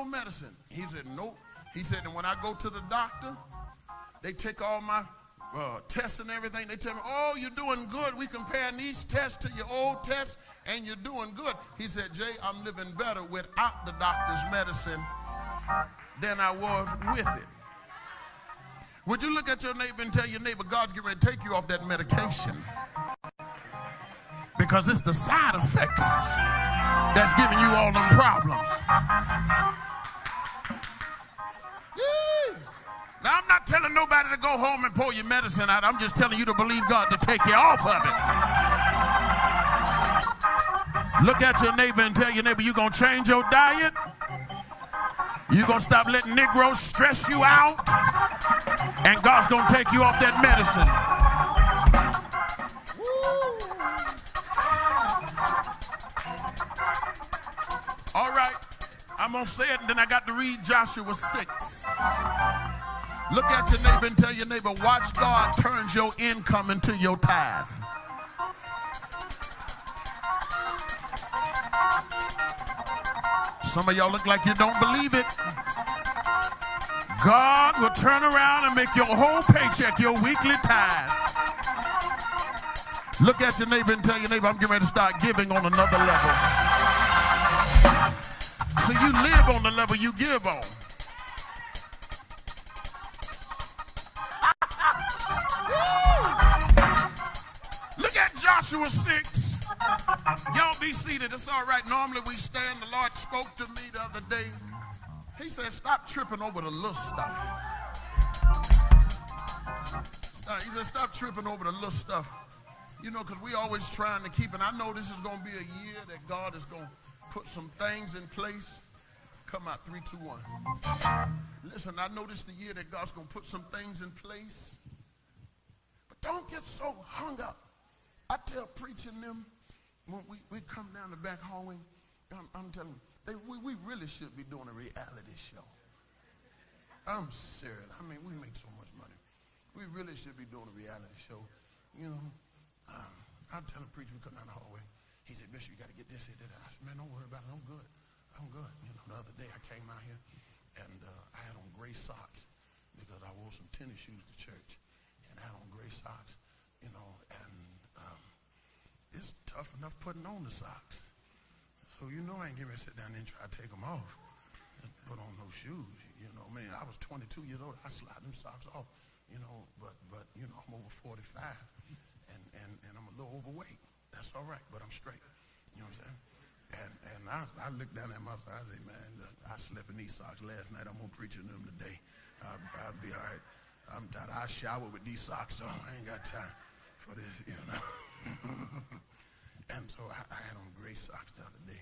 no medicine. He said, nope. He said, and when I go to the doctor, they take all my tests and everything. They tell me, oh, you're doing good. We comparing these tests to your old tests, and you're doing good. He said, Jay, I'm living better without the doctor's medicine than I was with it. Would you look at your neighbor and tell your neighbor, God's getting ready to take you off that medication? Because it's the side effects that's giving you all them problems. Yeah. Now, I'm not telling nobody to go home and pour your medicine out. I'm just telling you to believe God to take you off of it. Look at your neighbor and tell your neighbor, you're going to change your diet. You're going to stop letting Negroes stress you out. And God's going to take you off that medicine. All right, I'm going to say it, and then I got to read Joshua 6. Look at your neighbor and tell your neighbor, watch God turns your income into your tithe. Some of y'all look like you don't believe it. God will turn around and make your whole paycheck your weekly tithe. Look at your neighbor and tell your neighbor, I'm getting ready to start giving on another level. So you live on the level you give on. Look at Joshua 6. Y'all be seated. It's all right. Normally we stand. The Lord spoke to me the other day. He said, stop tripping over the little stuff. He said, stop tripping over the little stuff. You know, because we always trying to keep, and I know this is going to be a year that God is going to put some things in place. Come out, 3, 2, 1. Listen, I know this is the year that God's going to put some things in place. But don't get so hung up. I tell preaching them, when we come down the back hallway, I'm telling you, we really should be doing a reality show. I'm serious. I mean, we make so much money. We really should be doing a reality show. You know, I tell him, preacher, we come down the hallway. He said, Bishop, you got to get this, here, that. I said, man, don't worry about it. I'm good. I'm good. You know, the other day I came out here and I had on gray socks because I wore some tennis shoes to church and I had on gray socks, you know, and it's tough enough putting on the socks. So, you know, I ain't getting ready to sit down there and try to take them off. Just put on those shoes, you know. I mean, I was 22 years old. I slide them socks off, you know, but you know, I'm over 45 and I'm a little overweight. That's all right, but I'm straight. You know what I'm saying? And I looked down at my socks. I said, man, look, I slept in these socks last night. I'm going to preach in them today. I'll be all right. I'm tired. I shower with these socks on. I ain't got time for this, you know. And so I had on gray socks the other day,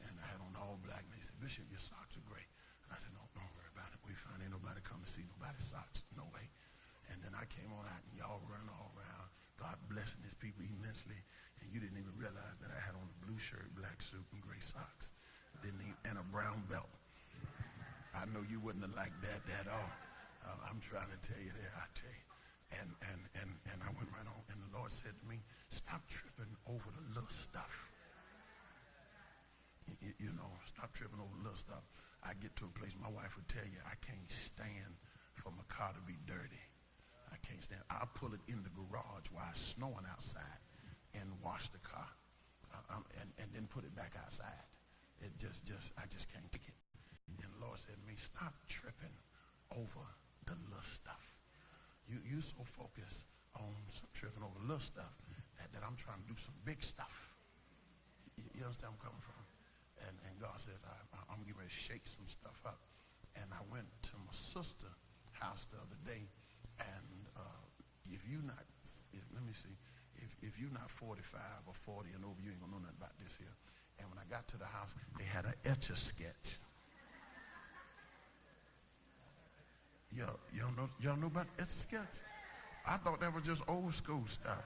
and I had on all black. And they said, Bishop, your socks are gray. And I said, no, don't worry about it. We find ain't nobody come to see nobody's socks. No way. And then I came on out, and y'all running all around, God blessing his people immensely. And you didn't even realize that I had on a blue shirt, black suit, and gray socks. And a brown belt. I know you wouldn't have liked that at all. I'm trying to tell you that, I tell you. And I went right on, and the Lord said to me, stop tripping over the little stuff. You know, stop tripping over the little stuff. I get to a place, my wife would tell you, I can't stand for my car to be dirty. I can't stand. I'll pull it in the garage while it's snowing outside and wash the car and then put it back outside. It I just can't take it. And the Lord said to me, stop tripping over the little stuff. You so focused on tripping over little stuff that I'm trying to do some big stuff. You understand where I'm coming from? And God said, I'm getting ready to shake some stuff up. And I went to my sister's house the other day, and if you're not 45 or 40 and over, you ain't gonna know nothing about this here. And when I got to the house, they had an Etch-a-Sketch. Y'all know about Etch-a-Sketch? I thought that was just old school stuff.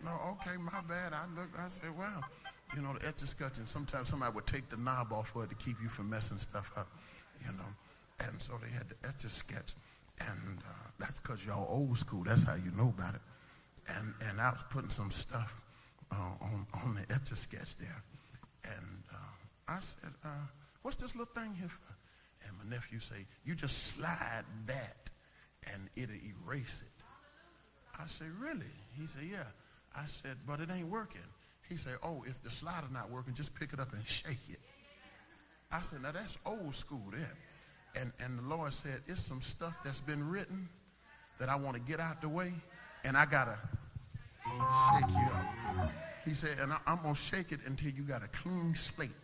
No, okay, my bad. I said, wow. You know, the Etch-a-Sketch, and sometimes somebody would take the knob off for it to keep you from messing stuff up, you know. And so they had the Etch-a-Sketch, and that's because y'all old school. That's how you know about it. And I was putting some stuff on the Etch-a-Sketch there. And I said, what's this little thing here for? And my nephew say, you just slide that and it'll erase it. I said, really? He said, yeah. I said, but it ain't working. He said, oh, if the slider not working, just pick it up and shake it. I said, now that's old school there. And the Lord said, it's some stuff that's been written that I want to get out the way, and I got to shake you up. He said, and I'm going to shake it until you got a clean slate.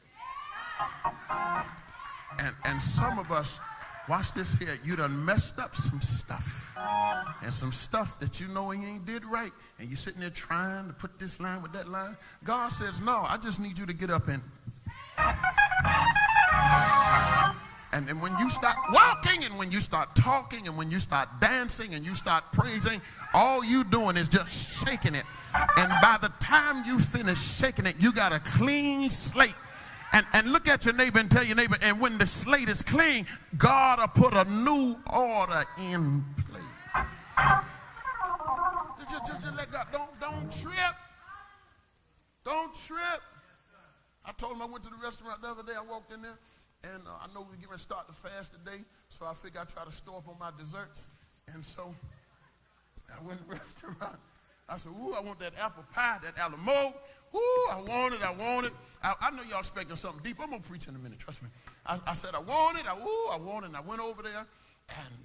And some of us, watch this here, you done messed up some stuff. And some stuff that you know you ain't did right. And you're sitting there trying to put this line with that line. God says, no, I just need you to get up and when you start walking and when you start talking and when you start dancing and you start praising, all you doing is just shaking it. And by the time you finish shaking it, you got a clean slate. And look at your neighbor and tell your neighbor, and when the slate is clean, God will put a new order in place. Just let God, don't trip. Don't trip. I told him I went to the restaurant the other day. I walked in there, and I know we're going to start the fast today, so I figured I'd try to store up on my desserts. And so I went to the restaurant. I said, ooh, I want that apple pie, that Alamo. Ooh, I want it. I know y'all expecting something deep. I'm going to preach in a minute, trust me. I said, I want it. I want it. And I went over there,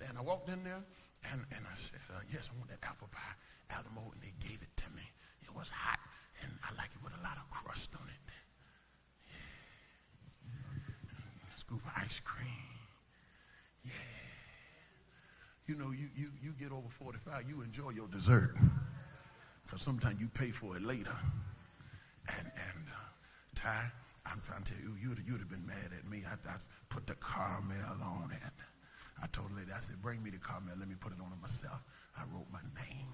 and I walked in there, and I said, yes, I want that apple pie, Alamo, and they gave it to me. It was hot, and I like it with a lot of crust on it. Yeah. Scoop of ice cream. Yeah. You know, you get over 45, you enjoy your dessert. Because sometimes you pay for it later. And Ty, I'm trying to tell you, you'd have been mad at me. I put the caramel on it. I told the lady, I said, bring me the caramel. Let me put it on it myself. I wrote my name.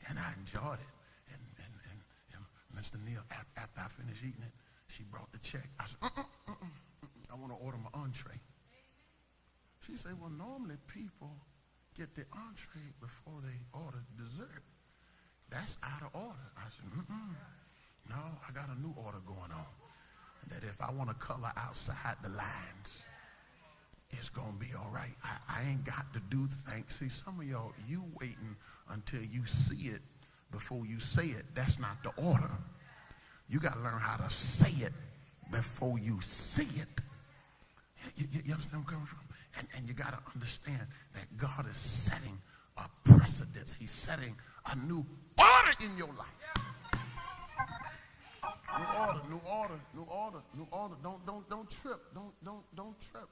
And I enjoyed it. And Mr. Neal, after I finished eating it, she brought the check. I said, I want to order my entree. She said, well, normally people get the entree before they order dessert. That's out of order. I said, no, I got a new order going on. That if I want to color outside the lines, it's going to be all right. I ain't got to do things. See, some of y'all, you waiting until you see it before you say it. That's not the order. You got to learn how to say it before you see it. You understand where I'm coming from? And you got to understand that God is setting a precedence. He's setting a new order in your life. New order. Don't trip. Don't trip.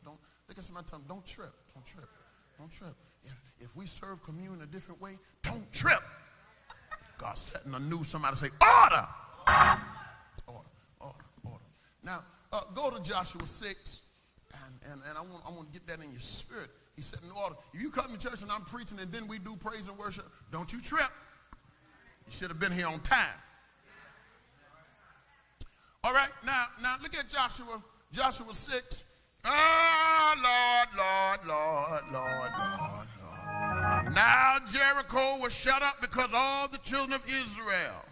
Don't look at somebody and tell them, don't trip. If we serve communion a different way, don't trip. God's setting a new, somebody say, order. Order. Now, go to Joshua 6. And I want to get that in your spirit. He said in order. If you come to church and I'm preaching and then we do praise and worship, don't you trip. You should have been here on time. All right, now look at Joshua 6. Oh, Lord. Now Jericho was shut up because all the children of Israel.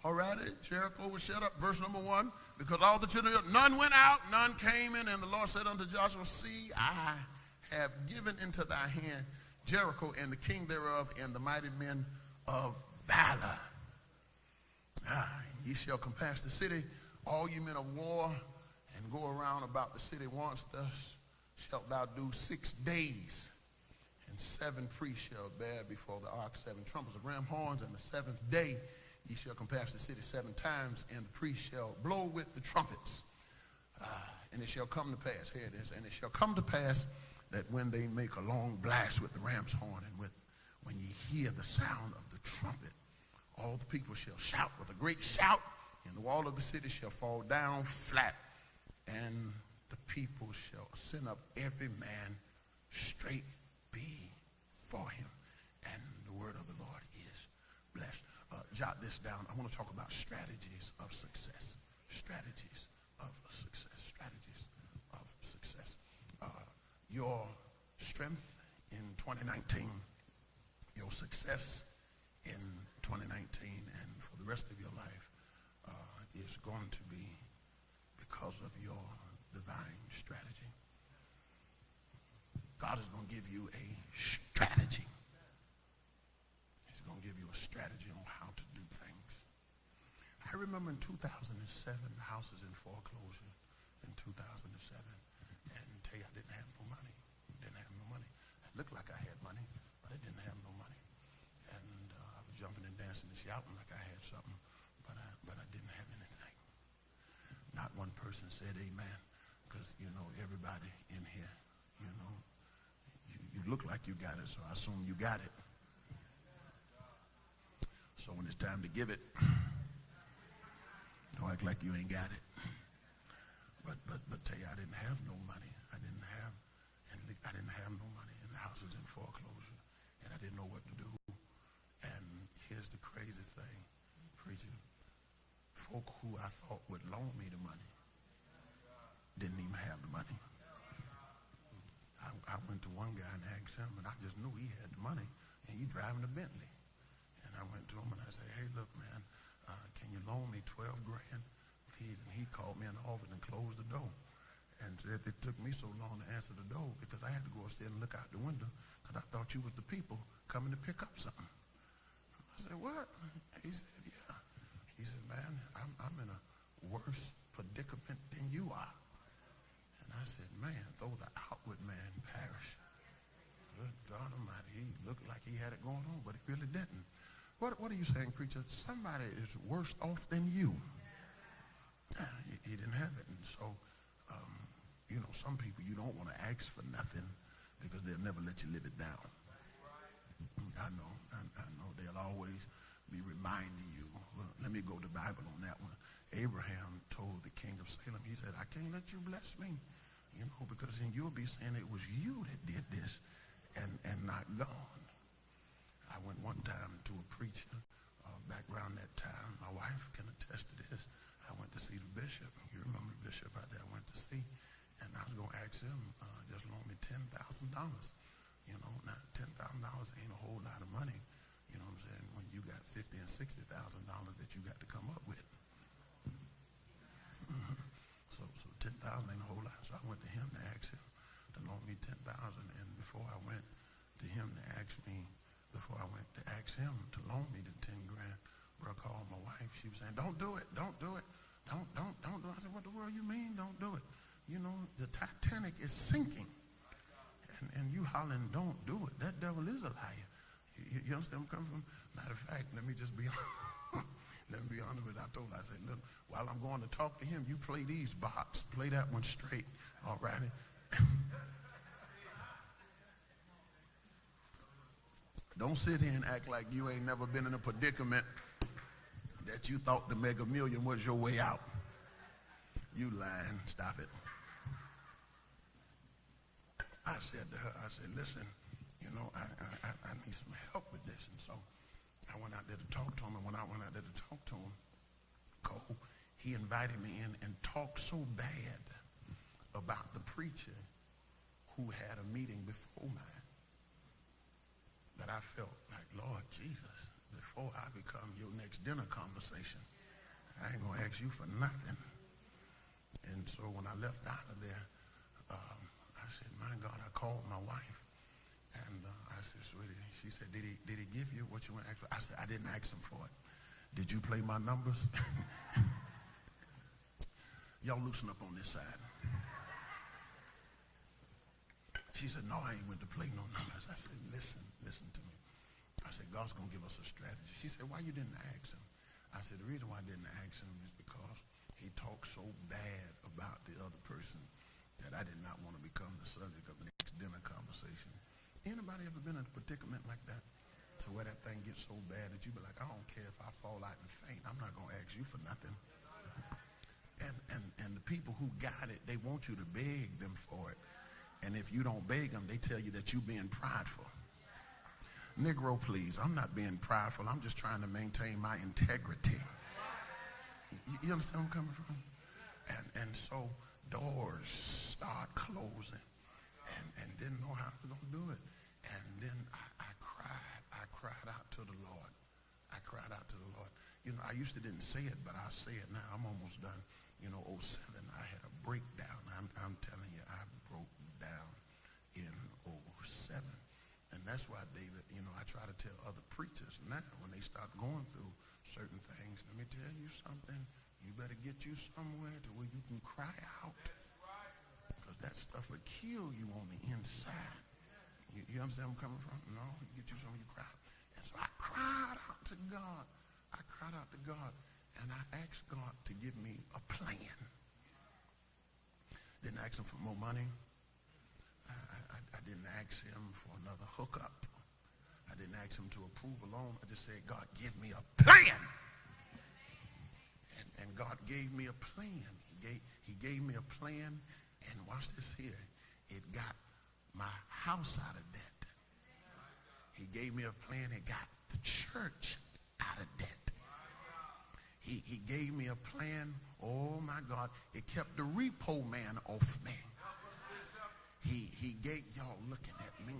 All righty, Jericho was shut up, verse number 1, because all the children, none went out, none came in, and the Lord said unto Joshua, see, I have given into thy hand Jericho and the king thereof and the mighty men of valor. Ye shall compass the city, all you men of war, and go around about the city once. Thus shalt thou do 6 days, and 7 priests shall bear before the ark 7 trumpets of ram horns, and the 7th day ye shall compass the city 7 times, and the priest shall blow with the trumpets. And it shall come to pass, here it is, and it shall come to pass that when they make a long blast with the ram's horn, and when ye hear the sound of the trumpet, all the people shall shout with a great shout, and the wall of the city shall fall down flat, and the people shall send up every man straight before him. And the word of the Lord is blessed. Jot this down. I want to talk about strategies of success. Strategies of success. Your strength in 2019, your success in 2019, and for the rest of your life is going to be because because of your divine strategy. God is going to give you a strategy. He's going to give you a strategy on how to do things. I remember in 2007, the house was in foreclosure in 2007. And tell you, I didn't have no money. It looked like I had money, but I didn't have no money. And I was jumping and dancing and shouting like I had something, but I didn't have anything. Not one person said amen, because, everybody in here, you look like you got it, so I assume you got it. So when it's time to give it, don't act like you ain't got it. But tell you, I didn't have no money. I didn't have no money, and the house was in foreclosure, and I didn't know what to do. And here's the crazy thing, preacher. Folk who I thought would loan me the money didn't even have the money. I went to one guy and asked him, and I just knew he had the money, and he driving a Bentley. And I went to him and I said, hey, look, man, can you loan me 12 grand? Please. And he called me in the office and closed the door. And it took me so long to answer the door because I had to go upstairs and look out the window because I thought you was the people coming to pick up something. I said, what? He said, yeah. He said, man, I'm in a worse predicament than you are. And I said, man, though the outward man perish. Good God Almighty, he looked like he had it going on, but he really didn't. What are you saying, preacher? Somebody is worse off than you. He didn't have it. And so, some people you don't want to ask for nothing because they'll never let you live it down. I know. They'll always be reminding you. Well, let me go to the Bible on that one. Abraham told the king of Salem, he said, I can't let you bless me, because then you'll be saying it was you that did this and not God. I went one time to a preacher back around that time. My wife can attest to this. I went to see the bishop. You remember the bishop out there I went to see. And I was going to ask him, just loan me $10,000. Now $10,000 ain't a whole lot of money. You know what I'm saying? When you got $50,000 and $60,000 that you got to come up with. So 10,000 ain't a whole lot. So I went to him to ask him to loan me 10,000. And before I went to him to ask him to loan me the 10 grand, bro, I called my wife. She was saying, don't do it. Don't do it. Don't do it. I said, what the world you mean? Don't do it. The Titanic is sinking. And you hollering, don't do it. That devil is a liar. You understand where I'm coming from? Matter of fact, let me just be let me be honest with you. I told her, I said, look, while I'm going to talk to him, you play these box. Play that one straight. All right. Don't sit here and act like you ain't never been in a predicament that you thought the Mega Million was your way out. You lying. Stop it. I said to her, listen, I need some help with this. And so I went out there to talk to him. And when I went out there to talk to him, he invited me in and talked so bad about the preacher who had a meeting before mine that I felt like, Lord Jesus, before I become your next dinner conversation, I ain't going to ask you for nothing. And so when I left out of there, I said, my God, I called my wife. And I said, sweetie, she said, did he give you what you want to ask for? I said, I didn't ask him for it. Did you play my numbers? Y'all loosen up on this side. She said, no, I ain't went to play no numbers. I said, listen to me. I said, God's going to give us a strategy. She said, why you didn't ask him? I said, the reason why I didn't ask him is because he talked so bad about the other person that I did not want to become the subject of the next dinner conversation. Anybody ever been in a predicament like that? To where that thing gets so bad that you be like, I don't care if I fall out and faint. I'm not going to ask you for nothing. And the people who got it, they want you to beg them for it. And if you don't beg them, they tell you that you're being prideful. Negro, please, I'm not being prideful. I'm just trying to maintain my integrity. You understand where I'm coming from? And so doors start closing and didn't know how I was going to do it. And then I cried out to the Lord. I cried out to the Lord. I used to didn't say it, but I say it now. I'm almost done. 07, I had a that's why, David, I try to tell other preachers now when they start going through certain things, let me tell you something, you better get you somewhere to where you can cry out. Because that stuff will kill you on the inside. You understand where I'm coming from? No, you get you somewhere, you cry. And so I cried out to God. And I asked God to give me a plan. Didn't ask him for more money. I didn't ask him for another hookup. I didn't ask him to approve a loan. I just said, God, give me a plan. And God gave me a plan. He gave me a plan. And watch this here. It got my house out of debt. He gave me a plan. It got the church out of debt. He gave me a plan. Oh my God. It kept the repo man off me. He gave, y'all looking at me.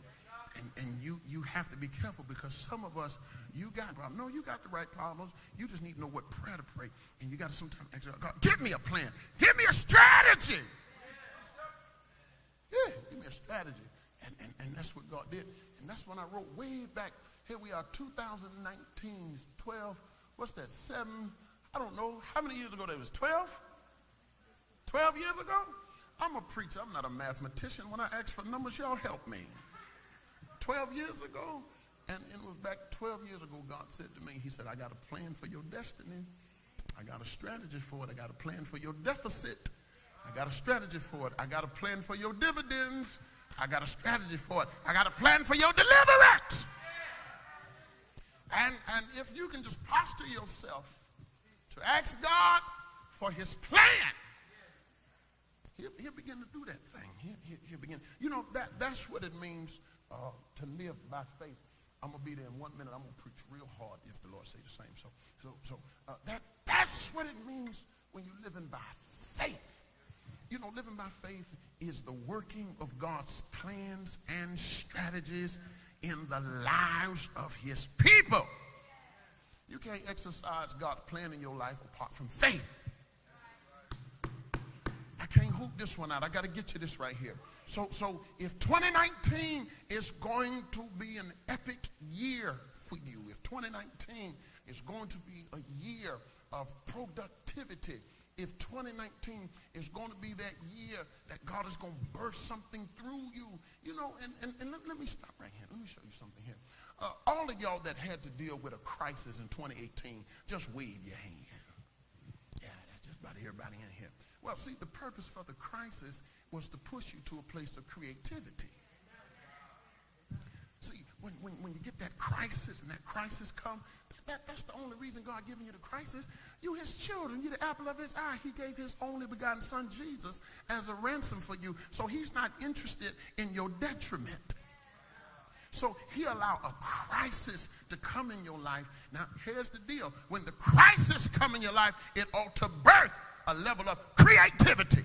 And you have to be careful, because some of us, you got problems. No, you got the right problems. You just need to know what prayer to pray. And you got to sometimes ask God, give me a plan. Give me a strategy. Yeah, give me a strategy. And that's what God did. And that's when I wrote way back. Here we are, 2019, 12. What's that, 7? I don't know. How many years ago that was? 12? 12 years ago? I'm a preacher. I'm not a mathematician. When I ask for numbers, y'all help me. 12 years ago, and it was back 12 years ago, God said to me, he said, I got a plan for your destiny. I got a strategy for it. I got a plan for your deficit. I got a strategy for it. I got a plan for your dividends. I got a strategy for it. I got a plan for your deliverance. And if you can just posture yourself to ask God for his plan, he'll begin to do that thing. He'll begin. That's what it means to live by faith. I'm going to be there in 1 minute. I'm going to preach real hard if the Lord say the same. So that's what it means when you're living by faith. Living by faith is the working of God's plans and strategies in the lives of his people. You can't exercise God's plan in your life apart from faith. I can't hoop this one out. I got to get you this right here. So if 2019 is going to be an epic year for you, if 2019 is going to be a year of productivity, if 2019 is going to be that year that God is going to birth something through you, and let me stop right here. Let me show you something here. All of y'all that had to deal with a crisis in 2018, just wave your hand. Yeah, that's just about everybody in here. Well, see, the purpose for the crisis was to push you to a place of creativity. See, when you get that crisis and that crisis come, that's the only reason God giving you the crisis. You his children, you the apple of his eye. He gave his only begotten son Jesus as a ransom for you. So he's not interested in your detriment. So he allow a crisis to come in your life. Now, here's the deal. When the crisis come in your life, it ought to birth a level of creativity.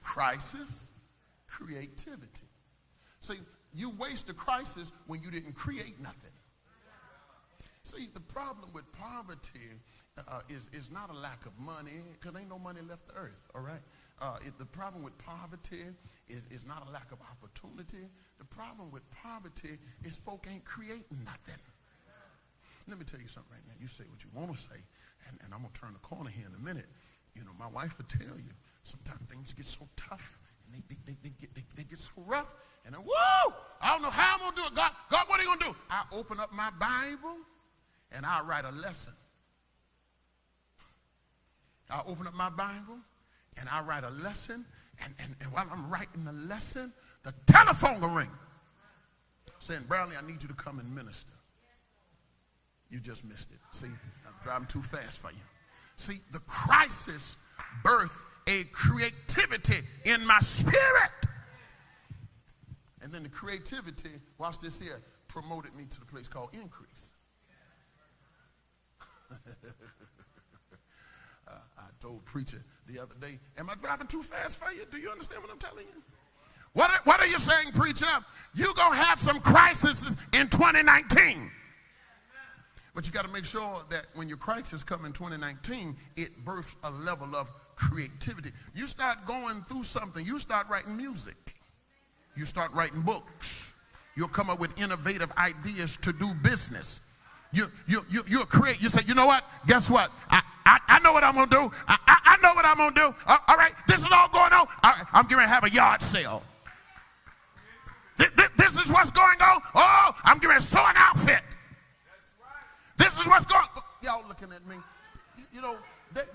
Crisis, creativity. See, you waste a crisis when you didn't create nothing. See, the problem with poverty is not a lack of money, because ain't no money left to earth, all right? The problem with poverty is not a lack of opportunity. The problem with poverty is folk ain't creating nothing. Let me tell you something right now. You say what you want to say, and I'm going to turn the corner here in a minute. My wife will tell you, sometimes things get so tough, and they get so rough, and then, whoa, I don't know how I'm going to do it. God, what are you going to do? I open up my Bible, and I write a lesson. I open up my Bible, and I write a lesson, and while I'm writing the lesson, the telephone will ring, saying, Bradley, I need you to come and minister. You just missed it. See, I'm driving too fast for you. See, the crisis birthed a creativity in my spirit. And then the creativity, watch this here, promoted me to the place called increase. I told preacher the other day, am I driving too fast for you? Do you understand what I'm telling you? What are you saying, preacher? You're going to have some crises in 2019. But you got to make sure that when your crisis come in 2019, it births a level of creativity. You start going through something. You start writing music. You start writing books. You'll come up with innovative ideas to do business. You'll create. You say, you know what? Guess what? I know what I'm going to do. I know what I'm going to do. All right, this is all going on. All right, I'm going to have a yard sale. This is what's going on. Oh, I'm going to sew an outfit. This is what's going on. Y'all looking at me. You know,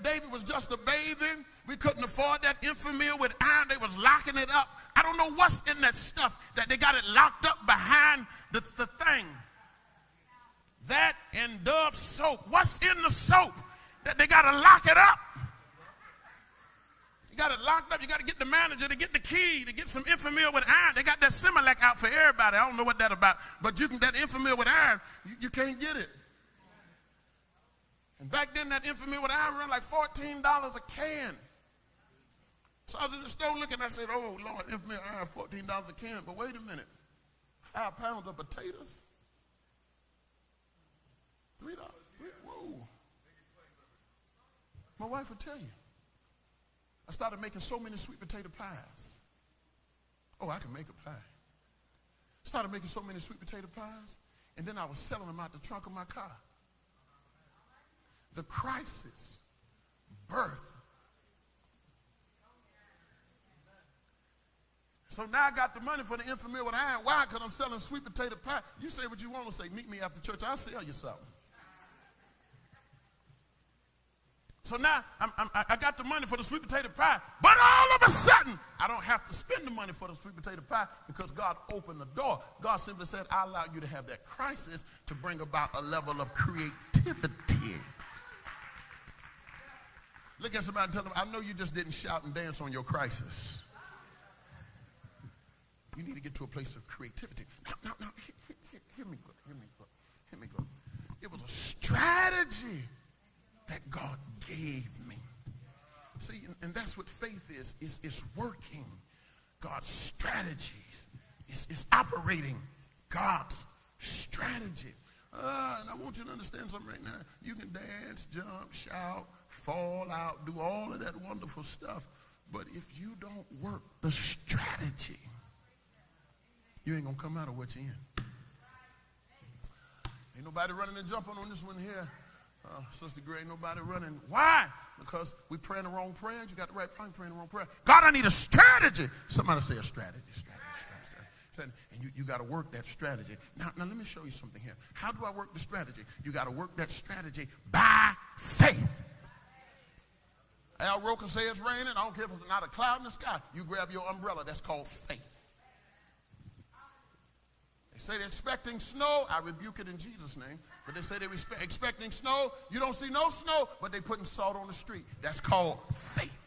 David was just a baby. We couldn't afford that infamil with iron. They was locking it up. I don't know what's in that stuff that they got it locked up behind the thing. That and Dove soap. What's in the soap that they got to lock it up? You got it locked up. You got to get the manager to get the key to get some infamil with iron. They got that Similac out for everybody. I don't know what that's about. But you can, that infamil with iron, you can't get it. And back then, that infamil with iron run like $14 a can. So I was in the store looking, I said, oh, Lord, infamil iron, $14 a can. But wait a minute. 5 pounds of potatoes? $3. Whoa. My wife would tell you. I started making so many sweet potato pies. Oh, I can make a pie. Started making so many sweet potato pies, and then I was selling them out the trunk of my car. The crisis birth. So now I got the money for the infamil with iron. Why? Because I'm selling sweet potato pie. You say what you want to say. Meet me after church. I'll sell you something. So now I got the money for the sweet potato pie. But all of a sudden, I don't have to spend the money for the sweet potato pie because God opened the door. God simply said, I allow you to have that crisis to bring about a level of creativity. Look at somebody and tell them, I know you just didn't shout and dance on your crisis. You need to get to a place of creativity. No, hear me good. It was a strategy that God gave me. See, and that's what faith is. It's working God's strategies. It's operating God's strategy. And I want you to understand something right now. You can dance, jump, shout, fall out, do all of that wonderful stuff. But if you don't work the strategy, you ain't going to come out of what you're in. Ain't nobody running and jumping on this one here. Sister Gray, ain't nobody running. Why? Because we praying the wrong prayers. You got the right prayer, praying the wrong prayer. God, I need a strategy. Somebody say a strategy. And you got to work that strategy. Now let me show you something here. How do I work the strategy? You got to work that strategy by faith. Al Roker say it's raining. I don't care if it's not a cloud in the sky. You grab your umbrella. That's called faith. They say they're expecting snow. I rebuke it in Jesus' name. But they say they're expecting snow. You don't see no snow, but they're putting salt on the street. That's called faith.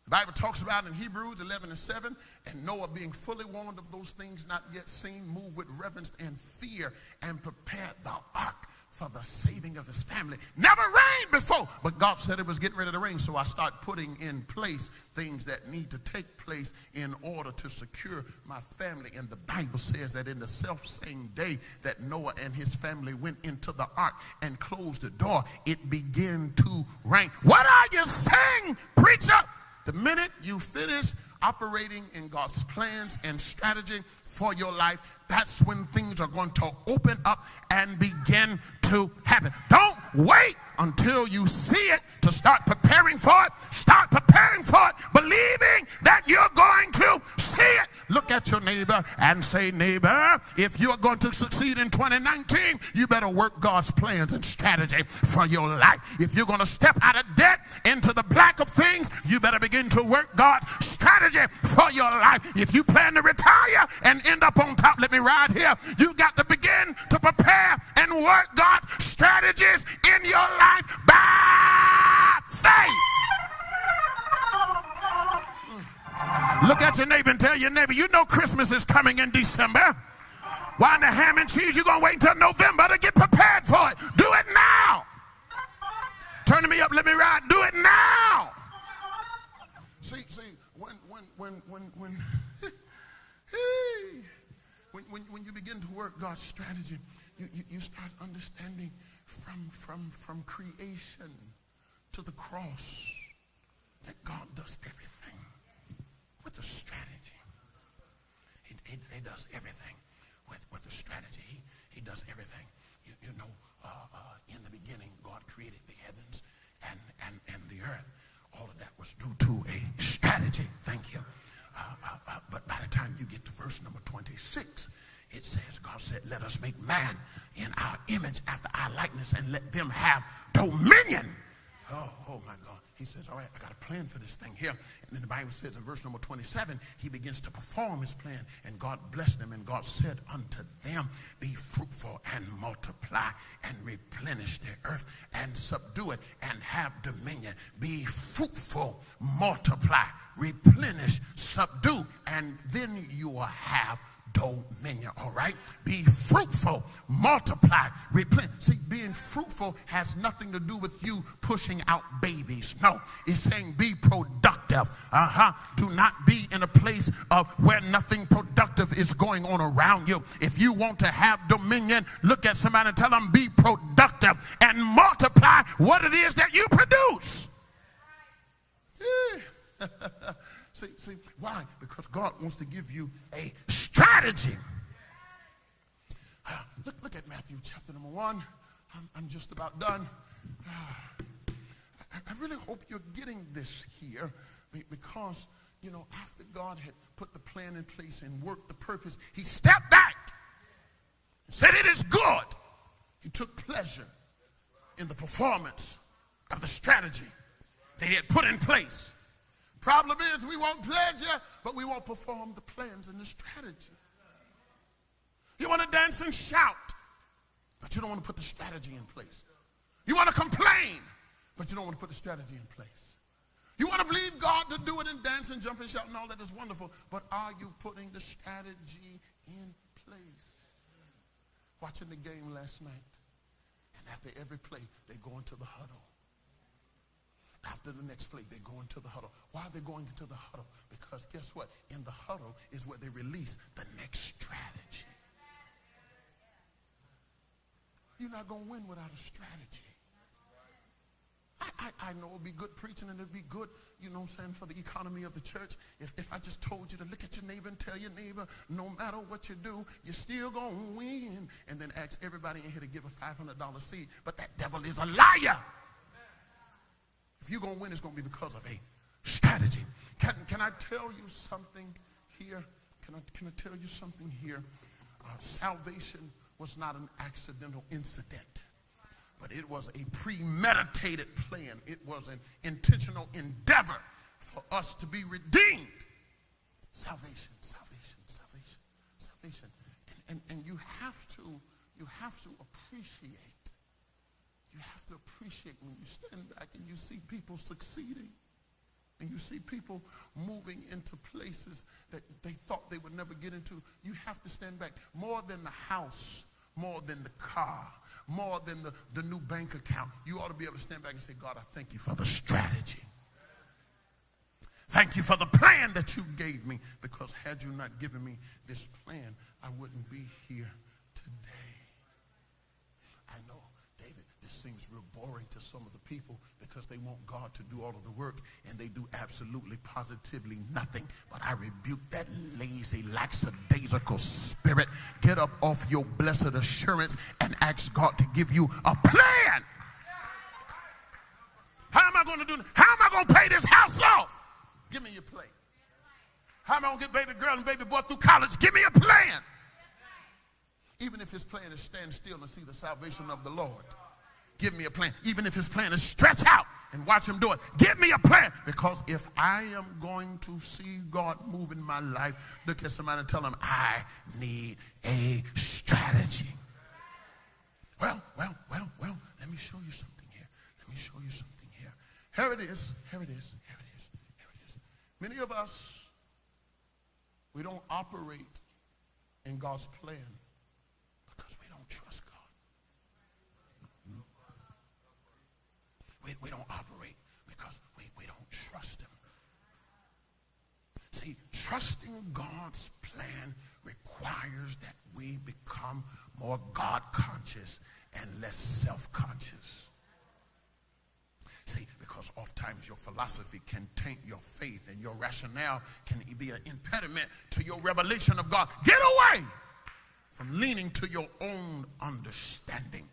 The Bible talks about in Hebrews 11:7, and Noah being fully warned of those things not yet seen, moved with reverence and fear, and prepared the ark for the saving of his family. Never rained before, but God said it was getting ready to rain, so I start putting in place things that need to take place in order to secure my family. And the Bible says that in the self-same day that Noah and his family went into the ark and closed the door, it began to rain. What are you saying, preacher? The minute you finish operating in God's plans and strategy for your life, that's when things are going to open up and begin to happen. Don't wait until you see it to start preparing for it. Start preparing for it, believing that you're going to see it. Look at your neighbor and say, neighbor, if you're going to succeed in 2019, you better work God's plans and strategy for your life. If you're going to step out of debt into the black of things, you better begin to work God's strategy for your life. If you plan to retire and end up on top, let me ride here, you got to begin to prepare and work God's strategies in your life by faith. Look at your neighbor and tell your neighbor, you know Christmas is coming in December. Why in the ham and cheese you going to wait until November to get prepared for it? Do it now. Turn to me up, let me ride. Do it now. See, when you begin to work God's strategy, you start understanding from creation to the cross that God does everything with the strategy. He does everything with the strategy. He does everything. You know, in the beginning, God created the heavens and the earth. All of that was due to a strategy. Thank you. But by the time you get to verse number 26, it says, God said, let us make man in our image after our likeness and let them have dominion. Oh my God. He says, all right, I got a plan for this thing here. And then the Bible says in verse number 27, he begins to perform his plan. And God blessed them. And God said unto them, be fruitful and multiply and replenish the earth and subdue it and have dominion. Be fruitful, multiply, replenish, subdue, and then you will have dominion. All right, be fruitful, multiply, replenish. See, being fruitful has nothing to do with you pushing out babies. No, it's saying be productive. Do not be in a place of where nothing productive is going on around you. If you want to have dominion, look at somebody and tell them be productive and multiply what it is that you produce. See, why? Because God wants to give you a strategy. Look at Matthew chapter number 1. I'm just about done. I really hope you're getting this here, because, you know, after God had put the plan in place and worked the purpose, he stepped back and said it is good. He took pleasure in the performance of the strategy that he had put in place. Problem is, we want pleasure, but we won't perform the plans and the strategy. You want to dance and shout, but you don't want to put the strategy in place. You want to complain, but you don't want to put the strategy in place. You want to believe God to do it and dance and jump and shout and all that is wonderful, but are you putting the strategy in place? Watching the game last night, and after every play, they go into the huddle. After the next play, they go into the huddle. Why are they going into the huddle? Because guess what? In the huddle is where they release the next strategy. You're not going to win without a strategy. I know it would be good preaching, and it would be good, you know what I'm saying, for the economy of the church if I just told you to look at your neighbor and tell your neighbor, no matter what you do, you're still going to win. And then ask everybody in here to give a $500 seed. But that devil is a liar. If you're going to win, it's going to be because of a strategy. Can I tell you something here? Can I tell you something here? Salvation was not an accidental incident, but it was a premeditated plan. It was an intentional endeavor for us to be redeemed. Salvation. And you have to appreciate. You have to appreciate when you stand back and you see people succeeding, and you see people moving into places that they thought they would never get into. You have to stand back. More than the house, more than the car, more than the new bank account, you ought to be able to stand back and say, God, I thank you for the strategy. Thank you for the plan that you gave me, because had you not given me this plan, I wouldn't be here today. I know, David, this seems real boring to some of the people because they want God to do all of the work and they do absolutely positively nothing. But I rebuke that lazy, lackadaisical spirit. Get up off your blessed assurance and ask God to give you a plan. How am I going to do this? How am I going to pay this house off? Give me your plan. How am I going to get baby girl and baby boy through college? Give me a plan. Even if his plan is stand still and see the salvation of the Lord, give me a plan. Even if his plan is stretch out and watch him do it, give me a plan. Because if I am going to see God move in my life, look at somebody and tell them, I need a strategy. Well, let me show you something here. Let me show you something here. Here it is. Many of us, we don't operate in God's plan because we don't trust God. We don't operate because we don't trust him. See, trusting God's plan requires that we become more God-conscious and less self-conscious. See, because oftentimes sometimes your philosophy can taint your faith, and your rationale can be an impediment to your revelation of God. Get away from leaning to your own understanding.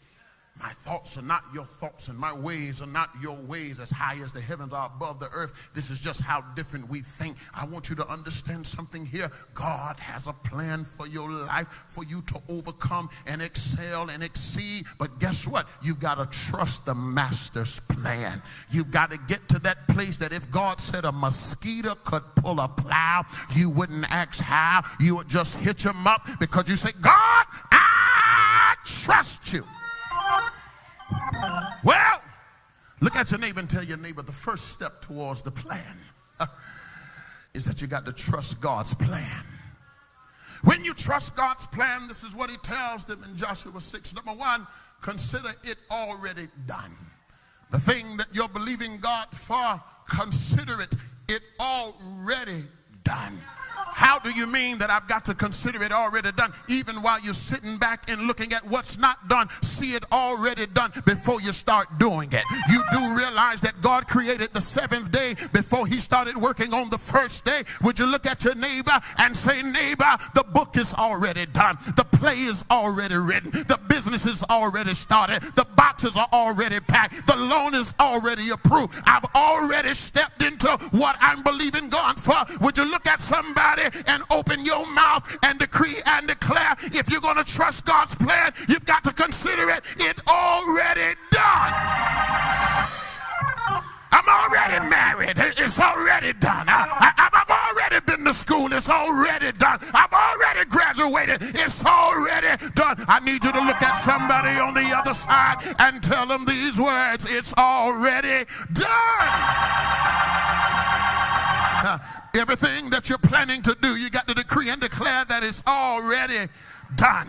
My thoughts are not your thoughts, and my ways are not your ways. As high as the heavens are above the earth, this is just how different we think. I want you to understand something here. God has a plan for your life, for you to overcome and excel and exceed. But guess what? You've got to trust the master's plan. You've got to get to that place that if God said a mosquito could pull a plow, you wouldn't ask how. You would just hitch him up, because you say, God, I trust you. Well, look at your neighbor and tell your neighbor, the first step towards the plan is that you got to trust God's plan. When you trust God's plan, this is what he tells them in Joshua 6. Number one, consider it already done. The thing that you're believing God for, consider it already done. How do you mean that I've got to consider it already done? Even while you're sitting back and looking at what's not done, see it already done before you start doing it. You do realize that God created the seventh day before he started working on the first day. Would you look at your neighbor and say, neighbor, the book is already done. The play is already written. The business is already started. The boxes are already packed. The loan is already approved. I've already stepped into what I'm believing God for. Would you look at somebody and open your mouth and decree and declare, if you're going to trust God's plan, you've got to consider it already done. I'm already married. It's already done. I've already been to school. It's already done. I've already graduated. It's already done. I need you to look at somebody on the other side and tell them these words. It's already done. Everything that you're planning to do, you got to decree and declare that it's already done.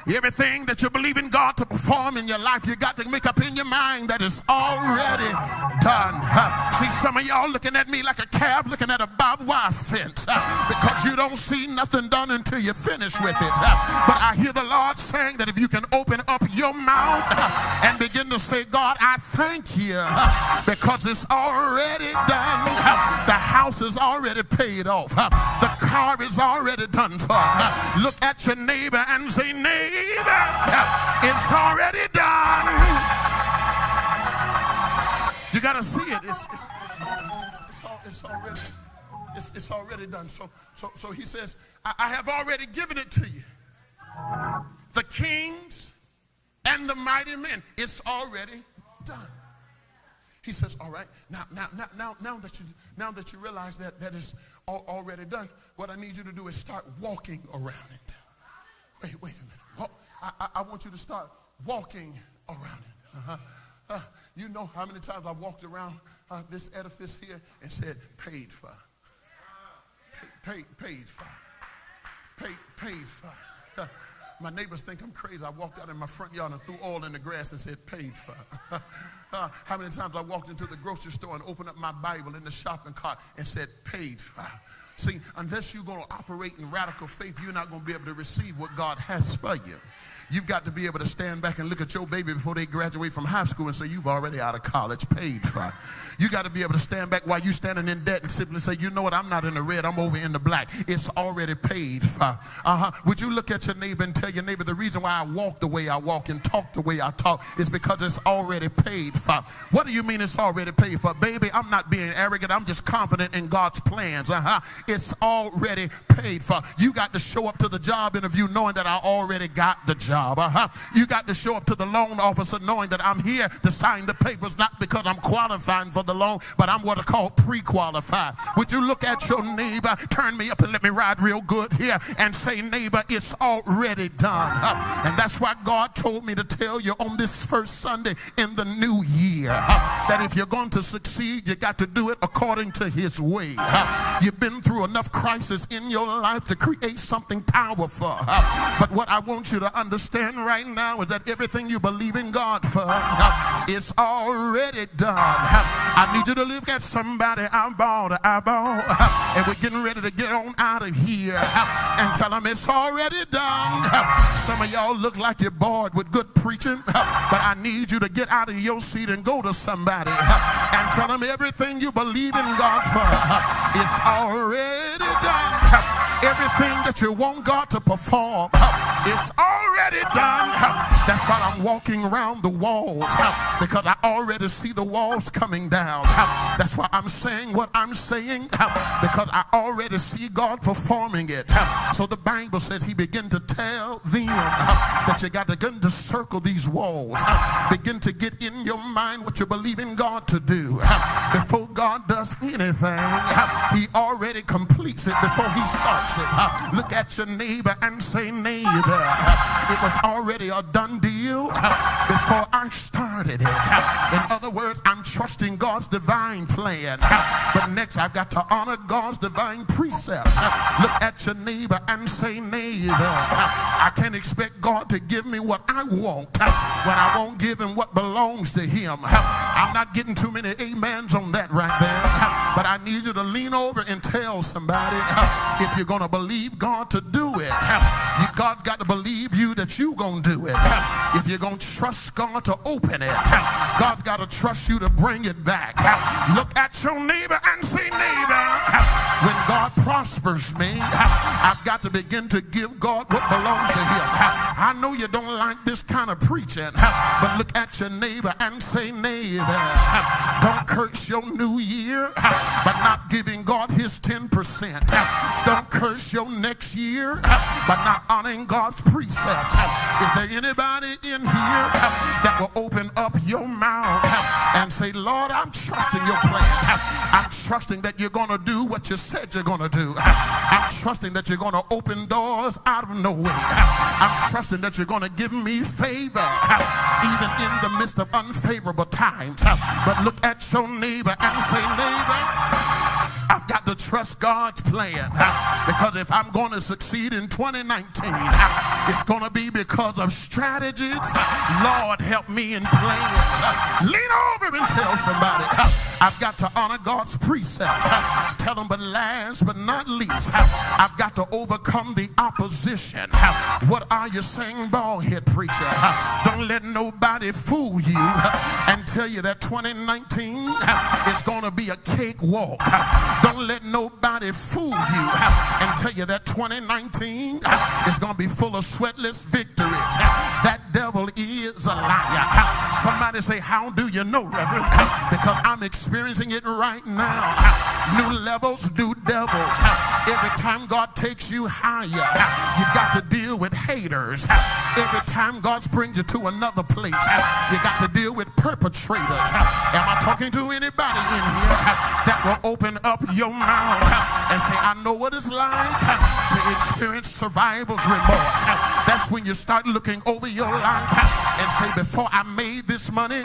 Everything that you believe in God to perform in your life, you got to make up in your mind that it's already done. See, some of y'all looking at me like a calf looking at a barbed wire fence, because you don't see nothing done until you finish with it. But I hear the Lord saying that if you can open up your mouth and begin to say, God, I thank you because it's already done. The house is already paid off. The car is already done for. Look at your neighbor and say, neighbor, it's already done. You got to see it. It's already done. So he says, I have already given it to you. The kings and the mighty men, it's already done. He says, all right, now that you realize that is already done, what I need you to do is start walking around it. Wait a minute. I want you to start walking around it. You know how many times I've walked around this edifice here and said, paid for. Paid for. Paid for. My neighbors think I'm crazy. I walked out in my front yard and threw oil in the grass and said, paid for. How many times I walked into the grocery store and opened up my Bible in the shopping cart and said, paid for. See, unless you're going to operate in radical faith, you're not going to be able to receive what God has for you. You've got to be able to stand back and look at your baby before they graduate from high school and say, you've already out of college, paid for. You got to be able to stand back while you're standing in debt and simply say, you know what, I'm not in the red, I'm over in the black. It's already paid for. Would you look at your neighbor and tell your neighbor, the reason why I walk the way I walk and talk the way I talk is because it's already paid for. What do you mean it's already paid for? Baby, I'm not being arrogant. I'm just confident in God's plans. It's already paid for. You got to show up to the job interview knowing that I already got the job. You got to show up to the loan officer knowing that I'm here to sign the papers, not because I'm qualifying for the loan, but I'm what I call pre-qualified. Would you look at your neighbor, turn me up and let me ride real good here and say, neighbor, it's already done. And that's why God told me to tell you on this first Sunday in the new year that if you're going to succeed, you got to do it according to his way. You've been through enough crisis in your life to create something powerful. But what I want you to understand right now is that everything you believe in God for is already done. I need you to look at somebody eyeball to eyeball, and we're getting ready to get on out of here and tell them it's already done. Some of y'all look like you're bored with good preaching, but I need you to get out of your seat and go to somebody somebody and tell them everything you believe in God for, it's already done. Everything that you want God to perform, it's already done. That's why I'm walking around the walls, because I already see the walls coming down. That's why I'm saying what I'm saying, because I already see God performing it. So the Bible says he began to tell them that you got to begin to circle these walls. Begin to get in your mind what you believe in God to do. Before God does anything, he already completes it before he starts it. Look at your neighbor and say, neighbor, it was already a done deal before I started it. In other words, I'm trusting God's divine plan. But next, I've got to honor God's divine precepts. Look at your neighbor and say, neighbor, I can't expect God to give me what I want when I won't give him what belongs to him. I'm not getting too many amens on that right there. But I need you to lean over and tell somebody, if you're going to believe God to do it, God's got to believe you that you're going to do it. If you're going to trust God to open it, God's got to trust you to bring it back. Look at your neighbor and say, neighbor, when God prospers me, I've got to begin to give God what belongs to him. I know you don't like this kind of preaching, but look at your neighbor and say, neighbor, don't curse your new year by not giving God his 10%. Don't curse your next year by not honoring God's precepts. Is there anybody in here that will open up your mouth and say, Lord, I'm trusting your plan. I'm trusting that you're going to do what you said you're going to do. I'm trusting that you're going to open doors out of nowhere. I'm trusting that you're going to give me favor even in the midst of unfavorable times. But look at your neighbor and say, neighbor, I've got to trust God's plan, because if I'm going to succeed in 2019, it's going to be because of strategies. Lord, help me in plans. Lean over and tell somebody, I've got to honor God's precepts. Tell them, but last but not least, I've got to overcome the opposition. What are you saying, bald-head preacher? Don't let nobody fool you and tell you that 2019 is going to be a cakewalk. Don't let nobody fool you and tell you that 2019 is going to be full of sweatless victories. That devil is a liar. Somebody say, how do you know, Reverend? Because I'm experiencing it right now. New levels, new devils. Every time God takes you higher, you've got to deal with haters. Every time God brings you to another place, you got to deal with perpetrators. Am I talking to anybody in here that will open up your mouth and say, I know what it's like to experience survivor's remorse? That's when you start looking over your life and say, before I made this money,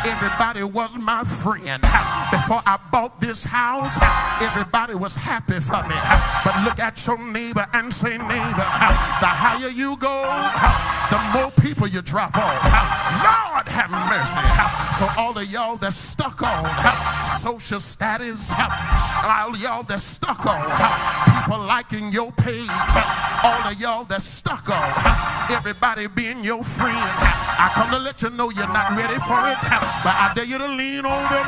everybody was my friend. Before I bought this house, everybody was happy for me. But look at your neighbor and say, neighbor, the higher you go, the more people you drop off. Lord have mercy. So all of y'all that's stuck on social status, all of y'all that's stuck on people liking your page, all of y'all that's stuck on everybody being your friend, I come to let you know you're not ready for it, but I dare you to lean on them.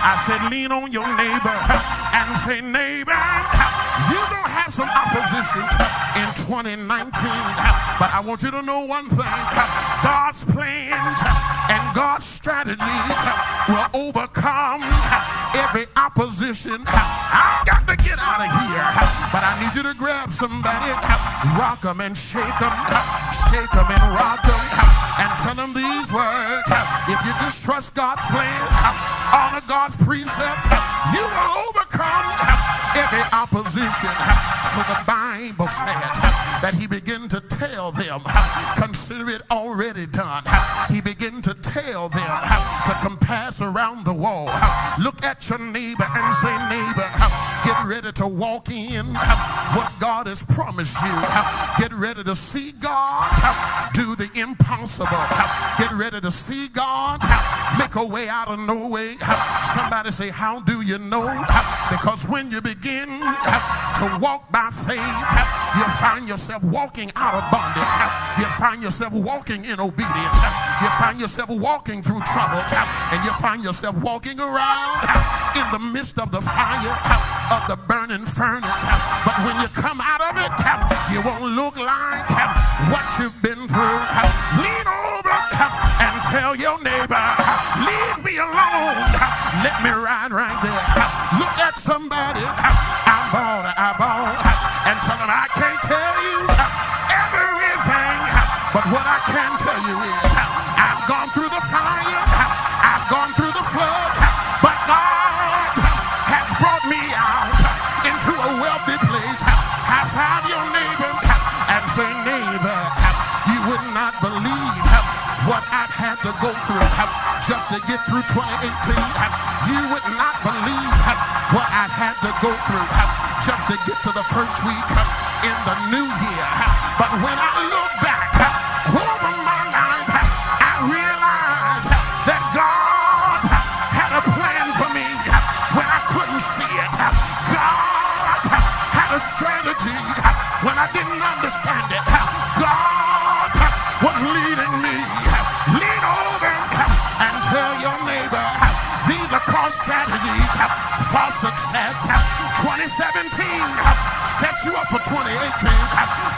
I said lean on your neighbor and say, neighbor, you're going to have some opposition in 2019, but I want you to know one thing. God's plans and God's strategies will overcome every opposition. I've got to get out of here, but I need you to grab somebody, rock them and shake them and rock them, and tell them these words. If you just trust God's plan, honor God's precepts, you will overcome every opposition. So the Bible said that he began to tell them, consider it already done. He began to tell them to compass around the wall. Look at your neighbor and say, neighbor, get ready to walk in what God has promised you. Get ready to see God do the impossible. Get ready to see God make a way out of no way. Somebody say, how do you know? Because when you begin to walk by faith, you find yourself walking out of bondage. You find yourself walking in obedience. You find yourself walking through trouble, and you find yourself walking around in the midst of the fire of the burning furnace. But when you come out of it, you won't look like what you've been through. Lean over and tell your neighbor, leave me alone. Let me ride right there. Look at somebody eyeball to eyeball and tell them, I can't tell you everything, but what I can tell you is I've gone through the fire, I've gone through the flood, but God has brought me out into a wealthy place. High five your neighbor and say, neighbor, you would not believe what I've had to go through just to get through 2018. You would not believe what I've had to go through just to get to the first week in the new year. But when I look back over my life, I realize that God had a plan for me when I couldn't see it. God had a strategy when I didn't understand it. God was leading me. Lean over and tell your neighbor, these are called strategies for success. 2017 set you up for 2018.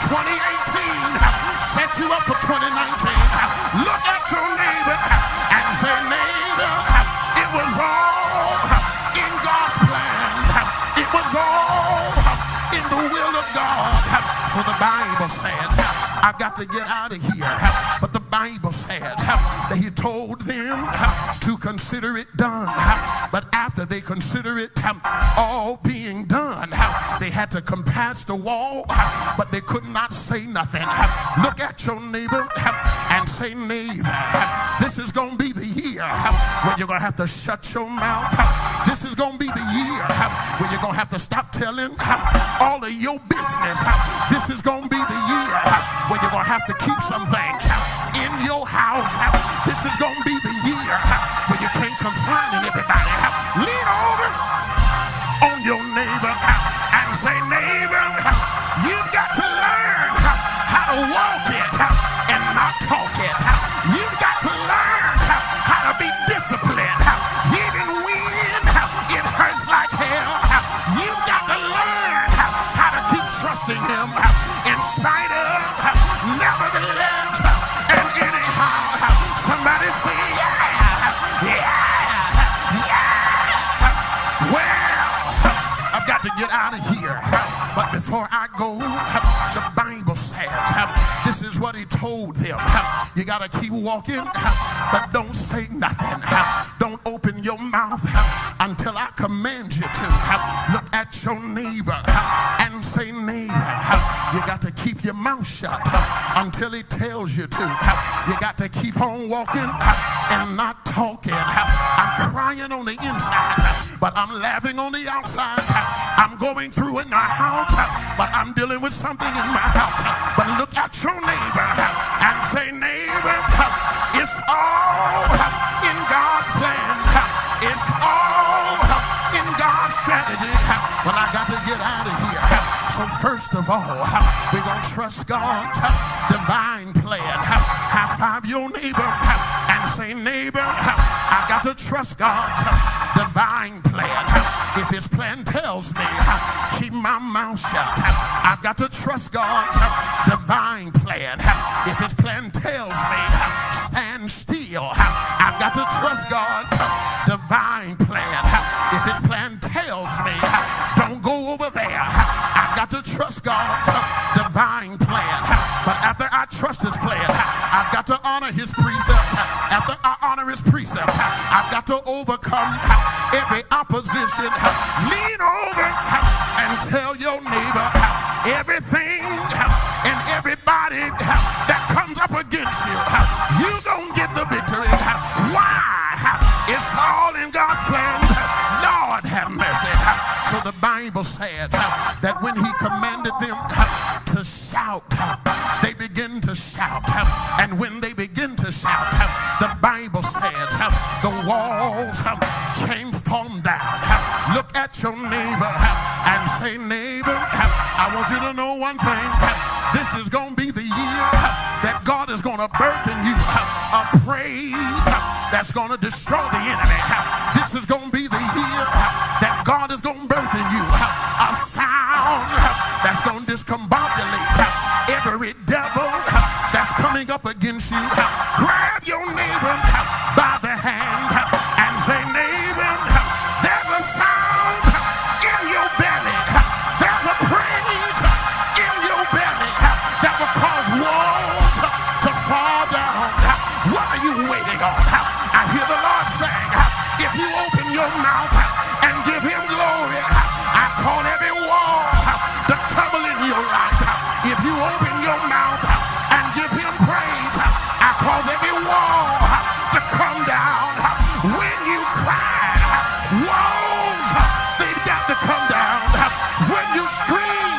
2018 set you up for 2019. Look at your neighbor and say, neighbor, it was all in God's plan. It was all in the will of God. So the Bible says, I've got to get out of here. But the Bible said that he told them to consider it done. But after they consider it all being done, they had to compass the wall, but they could not say nothing. Look at your neighbor and say, neighbor, this is going to be the year when you're going to have to shut your mouth. This is going to be the year when you're going to have to stop telling all of your business. This is going to be the year when you're going to have to keep some things in your house. This is going to be the year when you can't confide in everybody. Lean over on your neighbor and say, neighbor, you've got to learn how to walk it and not talk it. You've got to learn how to be disciplined even when it hurts like hell. You've got to learn how to keep trusting him in spite of, nevertheless, and anyhow. Somebody say, yeah, yeah, yeah. Well, I've got to get out of here. But before I go, the Bible says, this is what he told them. You got to keep walking, but don't say nothing. Don't open your mouth until I command you to. Look at your neighbor and say, neighbor, you got to keep your mouth shut until he tells you to. You got to keep on walking and not talking. I'm crying on the inside, but I'm laughing on the outside. I'm going through in my house, but I'm dealing with something in my house. But look at your neighbor and say, neighbor, it's all in God's plan. It's all in God's strategy. Well, I got to get out of here. So first of all, we're going to trust God's divine plan. High five your neighbor and say, neighbor, I got to trust God's divine plan. If his plan tells me, keep my mouth shut, I've got to trust God's divine plan. If his plan tells me, stand still, I've got to trust God's divine plan. If his plan tells me, don't go over there, I've got to trust God's divine plan. But after I trust his plan, I've got to honor his precepts. After I honor his precepts, I've got to overcome every opposition. Lean over and tell your neighbor, everything and everybody that comes up against you, you gonna get the victory. Why? It's all in God's plan. Lord have mercy. So the Bible said that when he commanded them to shout, they begin to shout. And when they begin to shout, the Bible says the walls came falling down. Look at your neighbor and say, neighbor, I want you to know one thing. This is going to be the year that God is going to birth in you a praise that's going to destroy the enemy. This is going to be the year that God is going to birth in you a sound that's going to discombobulate every devil that's coming up against you. Grab your neighbor by the hand and say, neighbor, there's a sound in your belly. There's a praise in your belly that will cause walls to fall down. What are you waiting on? I hear the Lord saying, if you open your mouth and give him glory, I call every wall to tumble in your life. If you open your mouth and give him praise, I cause every wall to come down. When you cry, walls, they've got to come down. When you scream,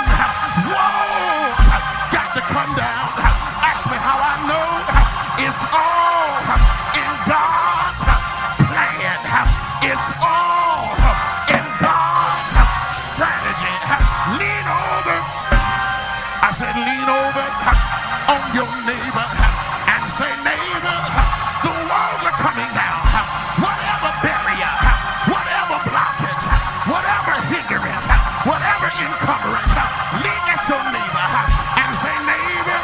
walls got to come down. Ask me how I know. It's all in God's plan. It's all in God's strategy. Lean over. I said lean over on your neighbor and say, neighbor, the walls are coming down. Whatever barrier, whatever blockage, whatever hindrance, whatever encumbrance, lean at your neighbor and say, neighbor,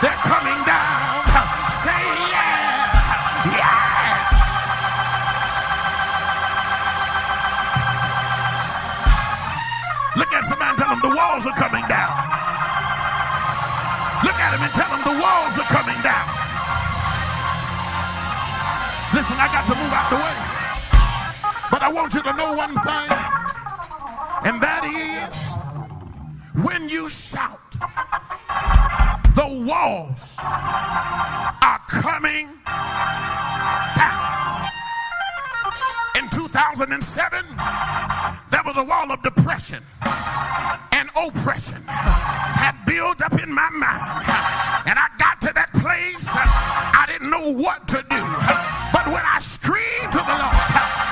they're coming down. Say yeah, yeah. Look at somebody and tell them the walls are coming down. Look at him and tell him the walls are coming down. Listen, I got to move out the way. But I want you to know one thing, and that is when you shout, the walls are coming down. In 2007, there was a wall of depression and oppression had built up in my mind. And I got to that place, I didn't know what to do. But when I screamed to the Lord,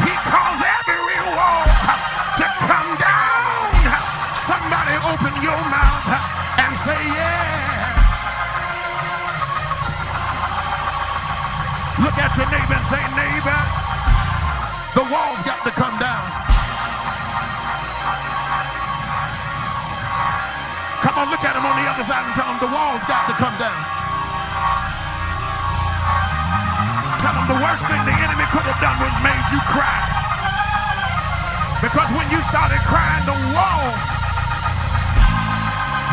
he caused every wall to come down. Somebody open your mouth and say, yeah. Look at your neighbor and say, neighbor, the walls got to come down. Come on, look at him on the other side and tell him the walls got to come down. Tell him the worst thing the enemy could have done was made you cry. Because when you started crying, the walls,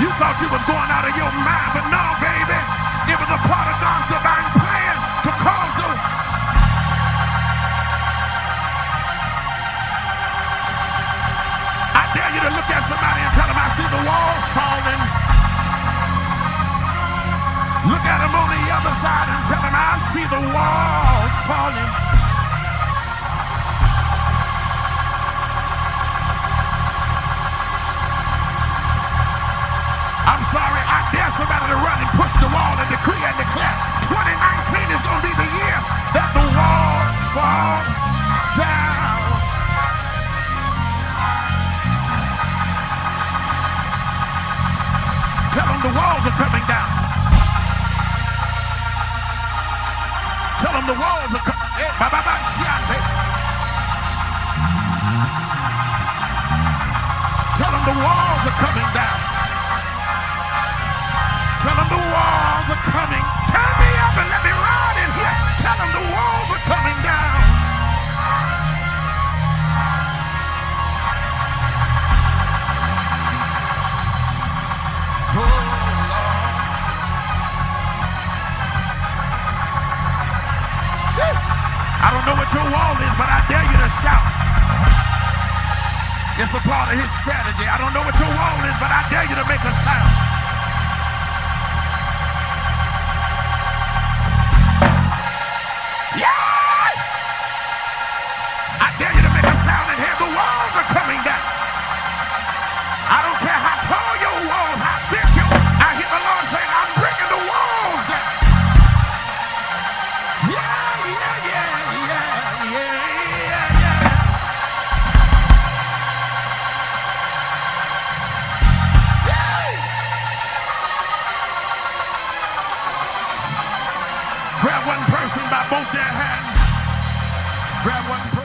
you thought you was going out of your mind, but no, baby, it was a part of God's divine plan to cause the... I dare you to look at somebody and tell them, I see the walls falling. Look at them on the other side and tell them, I see the walls falling. I'm sorry, I dare somebody to run and push the wall and decree and declare 2019 is going to be the year that the walls fall down. Tell them the walls are coming down. Tell them the walls are coming. Tell them the walls are coming down. Tell them the walls are coming. Turn me up and let me ride in here. Tell them the walls are coming down. Oh, Lord. I don't know what your wall is, but I dare you to shout. It's a part of his strategy. I don't know what your wall is, but I dare you to make a sound. Sound and hear the walls are coming down. I don't care how tall your walls, how thick you. I hear the Lord saying, I'm bringing the walls down. Yeah, yeah, yeah, yeah, yeah, yeah. Yeah. by both their hands. Grab one.